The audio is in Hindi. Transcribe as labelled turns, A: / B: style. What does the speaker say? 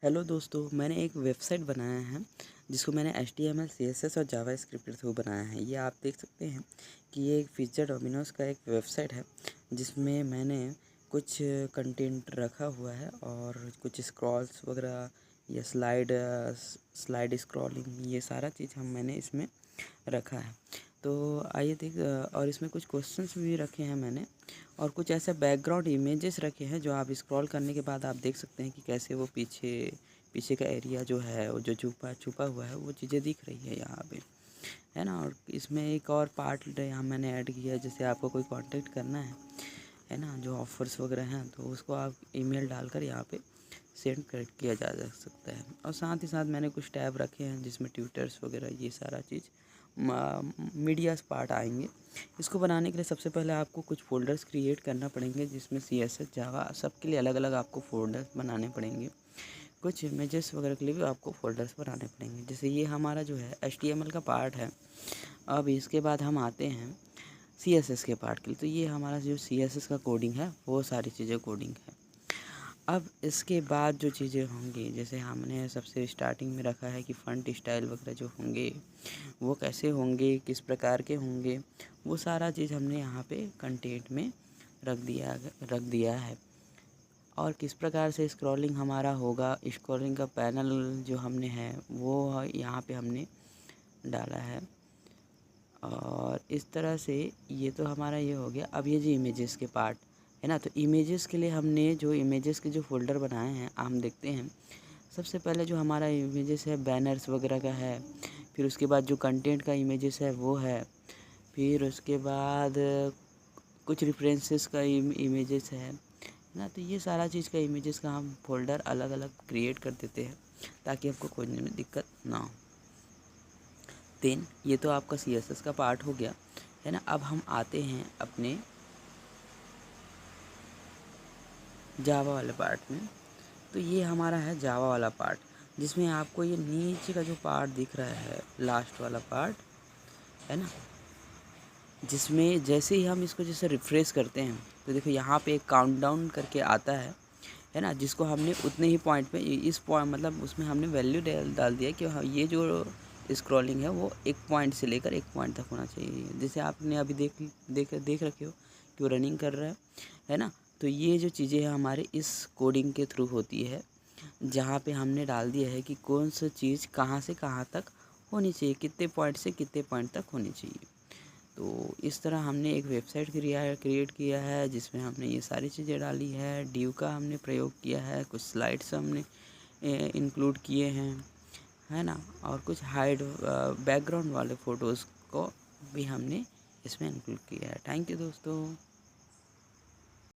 A: हेलो दोस्तों, मैंने एक वेबसाइट बनाया है जिसको मैंने HTML CSS और जावास्क्रिप्ट के थ्रू बनाया है। ये आप देख सकते हैं कि ये एक पिज़्ज़ा डोमिनोज़ का एक वेबसाइट है जिसमें मैंने कुछ कंटेंट रखा हुआ है और कुछ स्क्रॉल्स वगैरह या स्लाइड स्क्रॉलिंग ये सारा चीज़ मैंने इसमें रखा है। तो आइए और इसमें कुछ क्वेश्चंस भी रखे हैं मैंने और कुछ ऐसे बैकग्राउंड इमेजेस रखे हैं जो आप स्क्रॉल करने के बाद आप देख सकते हैं कि कैसे वो पीछे पीछे का एरिया जो है वो जो छुपा छुपा हुआ है वो चीज़ें दिख रही है यहाँ पे, है ना। और इसमें एक और पार्ट यहाँ मैंने ऐड किया है, जैसे आपको कोई कांटेक्ट करना है ना, जो ऑफ़र्स वगैरह हैं तो उसको आप ईमेल डालकर यहाँ पे सेंड कर किया जा सकता है। और साथ ही साथ मैंने कुछ टैब रखे हैं जिसमें ट्विटर्स वगैरह ये सारा चीज़ मीडियाज़ पार्ट आएंगे। इसको बनाने के लिए सबसे पहले आपको कुछ फ़ोल्डर्स क्रिएट करना पड़ेंगे जिसमें CSS जावा सबके लिए अलग अलग आपको फ़ोल्डर्स बनाने पड़ेंगे। कुछ इमेजेस वगैरह के लिए भी आपको फ़ोल्डर्स बनाने पड़ेंगे। जैसे ये हमारा जो है HTML का पार्ट है। अब इसके बाद हम आते हैं CSS के पार्ट के लिए। तो ये हमारा जो CSS का कोडिंग है वो सारी चीज़ें कोडिंग है। अब इसके बाद जो चीज़ें होंगी, जैसे हमने सबसे स्टार्टिंग में रखा है कि फ़ॉन्ट स्टाइल वगैरह जो होंगे वो कैसे होंगे, किस प्रकार के होंगे, वो सारा चीज़ हमने यहाँ पे कंटेंट में रख दिया है। और किस प्रकार से स्क्रॉलिंग हमारा होगा, स्क्रॉलिंग का पैनल जो हमने है वो यहाँ पे हमने डाला है। और इस तरह से ये तो हमारा ये हो गया। अब ये जो इमेजेस के पार्ट है ना, तो इमेजेस के लिए हमने जो इमेजेस के जो फ़ोल्डर बनाए हैं हम देखते हैं। सबसे पहले जो हमारा इमेजेस है बैनर्स वगैरह का है, फिर उसके बाद जो कंटेंट का इमेजेस है वो है, फिर उसके बाद कुछ रेफरेंसेस का इमेजेस है ना। तो ये सारा चीज़ का इमेजेस का हम फ़ोल्डर अलग अलग क्रिएट कर देते हैं ताकि आपको खोजने में दिक्कत ना हो। देन ये तो आपका CSS का पार्ट हो गया, है ना। अब हम आते हैं अपने जावा वाले पार्ट में। तो ये हमारा है जावा वाला पार्ट, जिसमें आपको ये नीचे का जो पार्ट दिख रहा है लास्ट वाला पार्ट, है ना, जिसमें जैसे ही हम इसको जैसे रिफ़्रेश करते हैं तो देखो यहाँ पे एक काउंटडाउन करके आता है ना, जिसको हमने उतने ही पॉइंट पे इस पॉइंट मतलब उसमें हमने वैल्यू डाल दिया कि हाँ ये जो स्क्रॉलिंग है वो एक पॉइंट से लेकर एक पॉइंट तक होना चाहिए। जैसे आपने अभी देख रखे हो कि वो रनिंग कर रहा है ना। तो ये जो चीज़ें हैं हमारे इस कोडिंग के थ्रू होती है, जहाँ पे हमने डाल दिया है कि कौन सा चीज़ कहाँ से कहाँ तक होनी चाहिए, कितने पॉइंट से कितने पॉइंट तक होनी चाहिए। तो इस तरह हमने एक वेबसाइट क्रिएट किया है जिसमें हमने ये सारी चीज़ें डाली है। डिव का हमने प्रयोग किया है, कुछ स्लाइड्स हमने इंक्लूड किए हैं, है ना। और कुछ हाइड बैकग्राउंड वाले फ़ोटोज़ को भी हमने इसमें इंक्लूड किया है। थैंक यू दोस्तों।